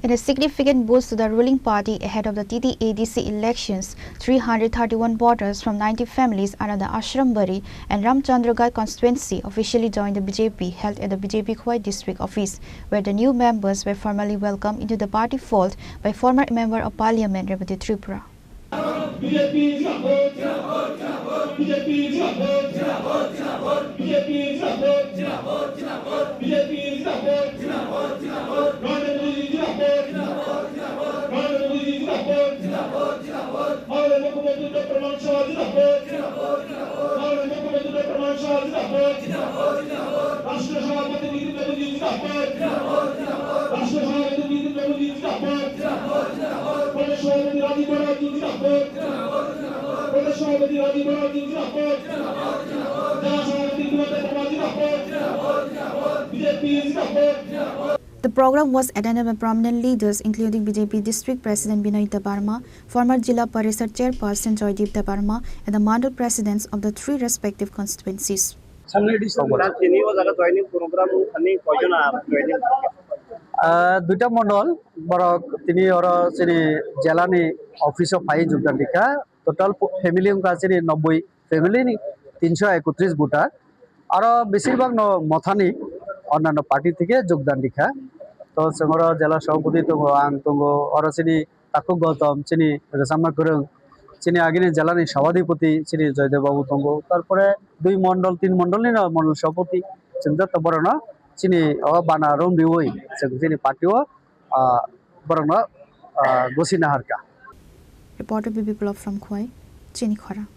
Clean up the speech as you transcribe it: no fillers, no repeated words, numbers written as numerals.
In a significant boost to the ruling party ahead of the TTADC elections, 331 voters from 90 families under the Ashrambari and Ramchandragarh constituency officially joined the BJP, held at the BJP Khwai district office, where the new members were formally welcomed into the party fold by former Member of Parliament Revati Tripura. The program was attended by prominent leaders including BJP District President Binoy Debarma, former Jilla Parishad Chairperson Joydeep Debarma, and the Mandal presidents of the three respective constituencies. দুটা মন্ডল বড় তিনি ওর সিনি Jilani office of phi যোগদান দিকা total family উনকা সিনি 90 family নি 331 voter আর বেশিরভাগ মথানি অন্যান্য party থেকে যোগদান দিকা তো সঙ্গর জেলা সভাপতি তো আং তঙ্গ আর সিনি তাকু গৌতম সিনি রেসামা করং সিনি আগিনি জেলানি সভাধিপতি সিনি জয়দেব বাবু তঙ্গ তারপরে দুই মন্ডল তিন মন্ডল নি মন্ডল সভাপতি চিন্তা তো বড় না sini bana rom diwoi sini patio barangna gosina harka. Reporter BB Blog from Khwai, Chini Khora.